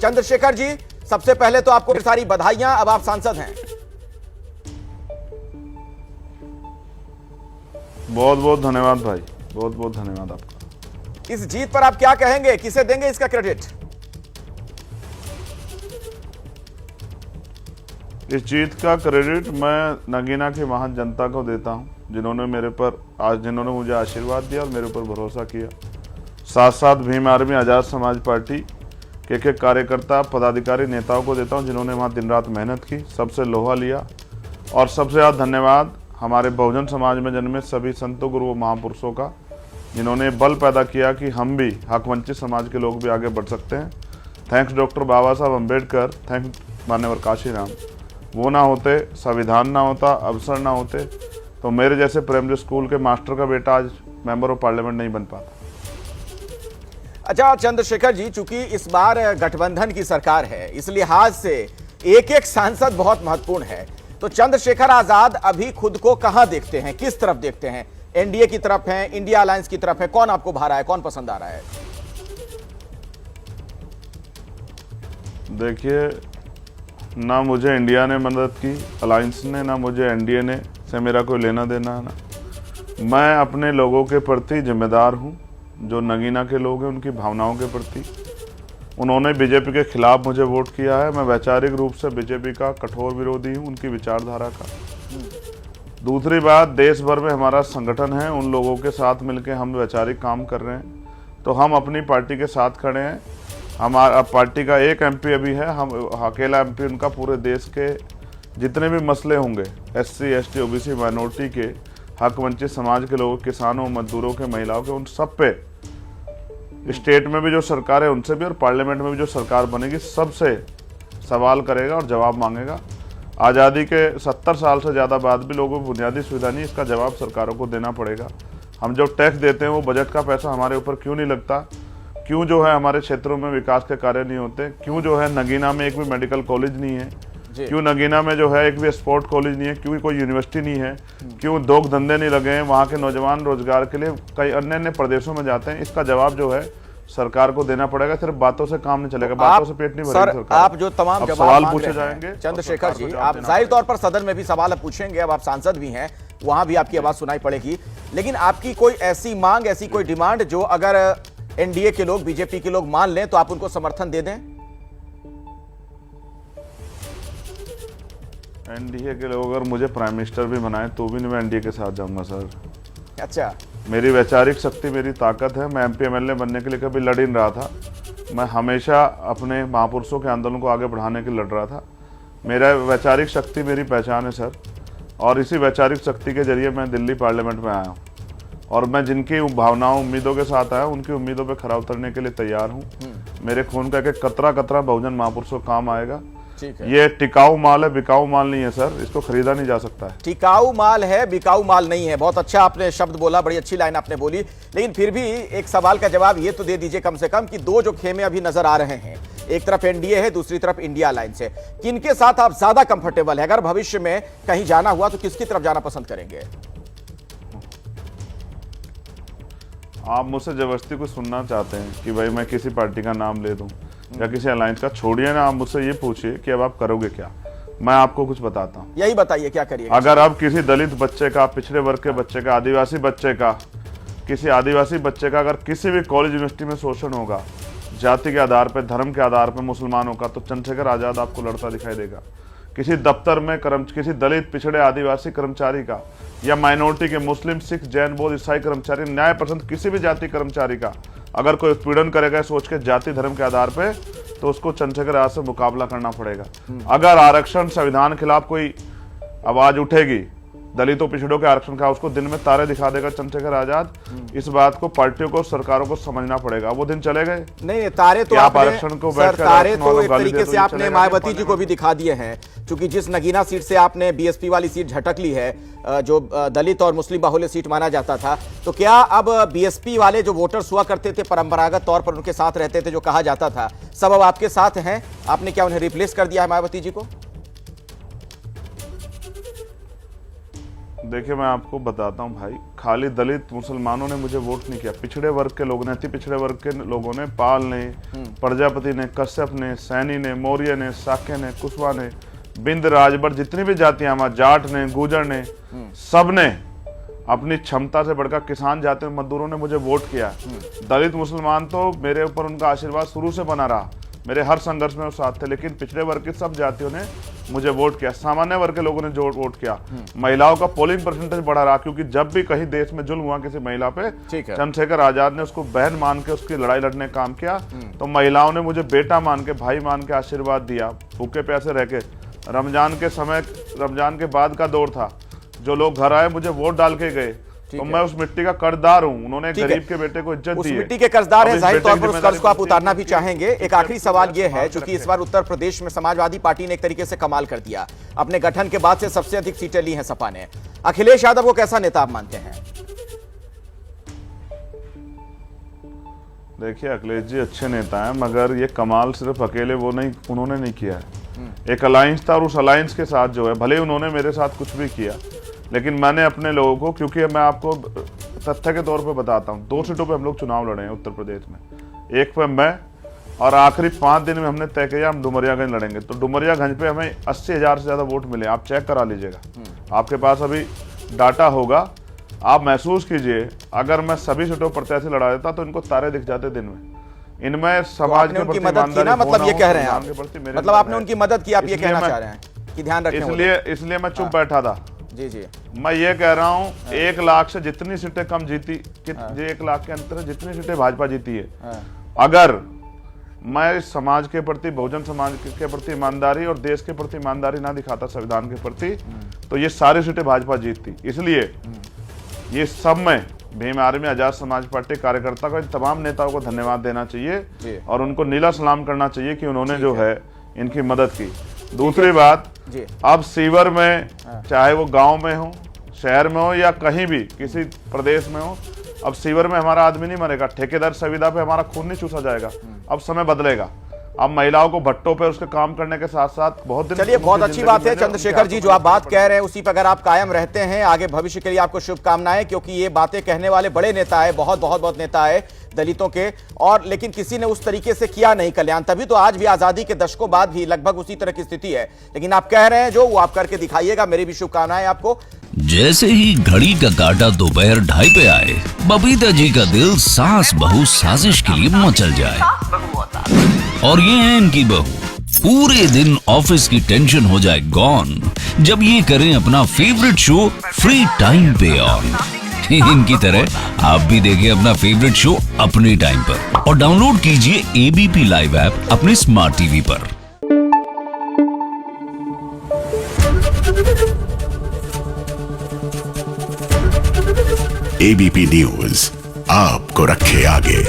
चंद्रशेखर जी, सबसे पहले तो आपको सारी बधाइयां, अब आप सांसद हैं। बहुत बहुत धन्यवाद भाई, बहुत बहुत धन्यवाद आपका। इस जीत पर आप क्या कहेंगे, किसे देंगे इसका क्रेडिट? इस जीत का क्रेडिट मैं नगीना की महान जनता को देता हूं, जिन्होंने मुझे आशीर्वाद दिया और मेरे ऊपर भरोसा किया। साथ साथ भीम आर्मी आजाद समाज पार्टी के कार्यकर्ता, पदाधिकारी, नेताओं को देता हूं, जिन्होंने वहां दिन रात मेहनत की, सबसे लोहा लिया। और सबसे ज़्यादा धन्यवाद हमारे बहुजन समाज में जन्मे सभी संतों, गुरुओं, महापुरुषों का, जिन्होंने बल पैदा किया कि हम भी हक वंचित समाज के लोग भी आगे बढ़ सकते हैं। थैंक्स डॉक्टर बाबा साहब अम्बेडकर, थैंक्स मान्यवर काशीराम। वो ना होते, संविधान ना होता, अवसर ना होते, तो मेरे जैसे प्राइमरी स्कूल के मास्टर का बेटा आज मेंबर ऑफ पार्लियामेंट नहीं बन पाता। अच्छा चंद्रशेखर जी, चूंकि इस बार गठबंधन की सरकार है, इस लिहाज से एक एक सांसद बहुत महत्वपूर्ण है। तो चंद्रशेखर आजाद अभी खुद को कहां देखते हैं, किस तरफ देखते हैं? एनडीए की तरफ है, इंडिया अलायंस की तरफ है? कौन आपको भा रहा है, कौन पसंद आ रहा है? देखिए, ना मुझे इंडिया ने मदद की, अलायंस ने, ना मुझे एनडीए ने, से मेरा कोई लेना देना है ना। मैं अपने लोगों के प्रति जिम्मेदार हूं, जो नगीना के लोग हैं उनकी भावनाओं के प्रति। उन्होंने बीजेपी के खिलाफ मुझे वोट किया है, मैं वैचारिक रूप से बीजेपी का कठोर विरोधी हूं, उनकी विचारधारा का। दूसरी बात, देश भर में हमारा संगठन है, उन लोगों के साथ मिलकर हम वैचारिक काम कर रहे हैं, तो हम अपनी पार्टी के साथ खड़े हैं। हमारा पार्टी का एक एमपी अभी है, हम अकेला एमपी उनका पूरे देश के जितने भी मसले होंगे, एससी, एसटी, ओबीसी, माइनॉरिटी के, हक वंचित समाज के लोगों, किसानों, मजदूरों के, महिलाओं के, उन सब पे स्टेट में भी जो सरकार है उनसे भी और पार्लियामेंट में भी जो सरकार बनेगी सबसे सवाल करेगा और जवाब मांगेगा। आज़ादी के 70 साल से ज़्यादा बाद भी लोगों को बुनियादी सुविधा नहीं, इसका जवाब सरकारों को देना पड़ेगा। हम जो टैक्स देते हैं वो बजट का पैसा हमारे ऊपर क्यों नहीं लगता? क्यों जो है हमारे क्षेत्रों में विकास के कार्य नहीं होते? क्यों जो है नगीना में एक भी मेडिकल कॉलेज नहीं है? क्यों नगीना में जो है एक भी स्पोर्ट कॉलेज नहीं है? क्यों कोई यूनिवर्सिटी नहीं है? क्यों उद्योग धंधे नहीं लगे हैं? वहाँ के नौजवान रोजगार के लिए कई अन्य अन्य प्रदेशों में जाते हैं। इसका जवाब जो है सरकार को देना पड़ेगा। सिर्फ बातों से काम नहीं चलेगा, बातों से पेट नहीं भरेगा सरकार। आप जो तमाम सवाल पूछे जाएंगे चंद्रशेखर जी, आप जाहिर तौर पर सदन में भी सवाल अब पूछेंगे, अब आप सांसद भी हैं, वहां भी आपकी आवाज सुनाई पड़ेगी। लेकिन आपकी कोई ऐसी मांग, ऐसी कोई डिमांड जो अगर एनडीए के लोग, बीजेपी के लोग मान लें तो आप उनको समर्थन दे दें? एनडीए के लोग अगर मुझे प्राइम मिनिस्टर भी बनाए तो भी मैं एनडीए के साथ जाऊंगा सर। अच्छा, मेरी वैचारिक शक्ति मेरी ताकत है। मैं एमपी एमएलए बनने के लिए कभी लड़ ही नहीं रहा था। मैं हमेशा अपने महापुरुषों के आंदोलन को आगे बढ़ाने के लिए लड़ रहा था। मेरा वैचारिक शक्ति मेरी पहचान है सर, और इसी वैचारिक शक्ति के जरिए मैं दिल्ली पार्लियामेंट में आया हूँ। और मैं जिनकी भावनाओं, उम्मीदों के साथ आया, उनकी उम्मीदों पे खरा उतरने के लिए तैयार हूँ। मेरे खून का एक कतरा कतरा बहुजन महापुरुषों काम आएगा। ये टिकाऊ माल है, बिकाऊ माल नहीं है सर, इसको खरीदा नहीं जा सकता है। टिकाऊ माल है, बिकाऊ माल नहीं है। बहुत अच्छा आपने शब्द बोला, बड़ी अच्छी लाइन आपने बोली। लेकिन फिर भी एक सवाल का जवाब ये तो दे दीजिए कम से कम कि दो जो खेमे अभी नजर आ रहे हैं, एक तरफ एनडीए है, दूसरी तरफ इंडिया अलायंस है, किनके साथ आप ज्यादा कंफर्टेबल है? अगर भविष्य में कहीं जाना हुआ तो किसकी तरफ जाना पसंद करेंगे? आप मुझसे जबरदस्ती कुछ सुनना चाहते हैं कि भाई मैं किसी पार्टी का नाम ले दूं या किसी अलायंस का? छोड़िए ना, आप मुझसे ये पूछिए कि अब आप करोगे क्या। मैं आपको कुछ बताता हूँ। यही बताइए, क्या करिए? अगर अब किसी दलित बच्चे का, पिछड़े वर्ग के बच्चे का, आदिवासी बच्चे का, किसी आदिवासी बच्चे का अगर किसी भी कॉलेज यूनिवर्सिटी में शोषण होगा जाति के आधार पर, धर्म के आधार पर, मुसलमानों का, तो चंद्रशेखर आजाद आपको लड़ता दिखाई देगा। किसी दफ्तर में किसी दलित, पिछड़े, आदिवासी कर्मचारी का, या माइनॉरिटी के मुस्लिम, सिख, जैन, बौद्ध, ईसाई कर्मचारी, न्याय पसंद किसी भी जाति कर्मचारी का अगर कोई उत्पीड़न करेगा सोच के जाति धर्म के आधार पे, तो उसको चंद्रशेखर आजाद से मुकाबला करना पड़ेगा। अगर आरक्षण संविधान खिलाफ कोई आवाज उठेगी, दलितों पिछड़ों के आरक्षण का, उसको दिन में तारे दिखा देगा चंद्रशेखर आजाद। इस बात को पार्टियों को, सरकारों को समझना पड़ेगा। वो दिन चले गए? नहीं, तारे तो आप आरक्षण को सर, तारे तो एक तरीके से आपने मायावती जी को भी दिखा दिए हैं, क्योंकि जिस नगीना सीट से आपने बीएसपी वाली सीट झटक ली है, जो दलित और मुस्लिम बाहुल्य सीट माना जाता था, तो क्या अब बीएसपी वाले जो वोटर्स हुआ करते थे, परंपरागत तौर पर उनके साथ रहते थे, जो कहा जाता था, सब अब आपके साथ हैं? आपने क्या उन्हें रिप्लेस कर दिया है, मायावती जी को? देखिए मैं आपको बताता हूं भाई, खाली दलित मुसलमानों ने मुझे वोट नहीं किया, पिछड़े वर्ग के लोगों ने, अति पिछड़े वर्ग के लोगों ने, पाल ने, प्रजापति ने, कश्यप ने, सैनी ने, मौर्य ने, साक्य ने, कुशवाहा ने, बिंद, राजभर, जितनी भी जातियां, हमारे जाट ने, गुर्जर ने, सब ने अपनी क्षमता से बढ़कर किसान जाति मजदूरों ने मुझे वोट किया। दलित मुसलमान तो मेरे ऊपर उनका आशीर्वाद शुरू से बना रहा, मेरे हर संघर्ष में वो साथ थे, लेकिन पिछड़े वर्ग की सब जातियों ने मुझे वोट किया, सामान्य वर्ग के लोगों ने जो वोट किया। महिलाओं का पोलिंग परसेंटेज बढ़ा रहा, क्योंकि जब भी कहीं देश में जुल्म हुआ किसी महिला पे, चंद्रशेखर आजाद ने उसको बहन मान के उसकी लड़ाई लड़ने का काम किया, तो महिलाओं ने मुझे बेटा मान के, भाई मान के आशीर्वाद दिया। भूखे प्यासे रह के, रमजान के समय, रमजान के बाद का दौर था, जो लोग घर आए मुझे वोट डाल के गए, तो मैं उस मिट्टी का कर्जदार हूं। उन्होंने गरीब के बेटे को इज्जत दी, उस मिट्टी के कर्जदार हैं, जाहिर तौर पर उस कर्ज को आप उतारना भी चाहेंगे। एक आखिरी सवाल ये है, चूंकि इस बार उत्तर प्रदेश में समाजवादी पार्टी ने एक तरीके से कमाल कर दिया, अपने गठन के बाद से सबसे अधिक सीटें ली हैं सपा ने। अखिलेश यादव को कैसा नेता आप मानते हैं? देखिए अखिलेश जी अच्छे नेता हैं, मगर ये कमाल सिर्फ अकेले उन्होंने नहीं किया है। एक अलायंस था और उस अलायंस के साथ जो है, भले उन्होंने मेरे साथ कुछ भी किया, लेकिन मैंने अपने लोगों को, क्योंकि मैं आपको तथ्य के तौर पे बताता हूं, 2 सीटों पे हम लोग चुनाव लड़े हैं उत्तर प्रदेश में, एक पे मैं, और आखिरी 5 दिन में हमने तय किया हम डुमरियागंज लड़ेंगे। तो डुमरियागंज पे हमें 80,000 से ज्यादा वोट मिले, आप चेक करा लीजिएगा, आपके पास अभी डाटा होगा, आप महसूस कीजिए। अगर मैं सभी सीटों पर प्रत्याशी लड़ा देता तो इनको तारे दिख जाते दिन में। इनमें समाज के प्रति मदद की ना, मतलब ये कह रहे हैं आप, मतलब आपने उनकी मदद की, आप ये कहना चाह रहे हैं कि ध्यान रखें, इसलिए मैं चुप बैठा था। जी मैं ये कह रहा हूँ, 1 लाख से जितनी सीटें कम जीती, 1 लाख के अंतर जितनी सीटें भाजपा जीती है, अगर मैं इस समाज के प्रति, बहुजन समाज के प्रति ईमानदारी और देश के प्रति ईमानदारी ना दिखाता, संविधान के प्रति, तो ये सारी सीटें भाजपा जीतती। इसलिए ये सब में भीम आर्मी, आजाद समाज पार्टी कार्यकर्ता को, इन तमाम नेताओं को धन्यवाद देना चाहिए और उनको नीला सलाम करना चाहिए कि उन्होंने जो है इनकी मदद की। दूसरी बात, अब सीवर में, चाहे वो गांव में हो, शहर में हो या कहीं भी किसी प्रदेश में हो, अब सीवर में हमारा आदमी नहीं मरेगा, ठेकेदार संविदा पे हमारा खून नहीं चूसा जाएगा। अब समय बदलेगा, अब महिलाओं को भट्टों पे उसके काम करने के साथ साथ बहुत दिन। चलिए, बहुत अच्छी बात है चंद्रशेखर जी, जो आप बात कह रहे हैं उसी पर अगर आप कायम रहते हैं, आगे भविष्य के लिए आपको शुभकामनाएं, क्योंकि ये बातें कहने वाले बड़े नेता है, बहुत नेता है दलितों के, और लेकिन किसी ने उस तरीके से किया नहीं कल्याण, तभी तो आज भी आजादी के दशकों बाद भी लगभग उसी तरह की स्थिति है। लेकिन आप कह रहे हैं जो, वो आप करके दिखाइएगा, मेरी भी शुभकामनाएं आपको। जैसे ही घड़ी का काटा दोपहर 2:30 पे आए, बबीता जी का दिल सास बहू साजिश के लिए मचल जाए। और ये है इनकी बहू, पूरे दिन ऑफिस की टेंशन हो जाए गॉन जब ये करें अपना फेवरेट शो फ्री टाइम पे ऑन। इनकी तरह आप भी देखिए अपना फेवरेट शो अपने टाइम पर और डाउनलोड कीजिए एबीपी लाइव ऐप अपने स्मार्ट टीवी पर। एबीपी न्यूज आपको रखे आगे।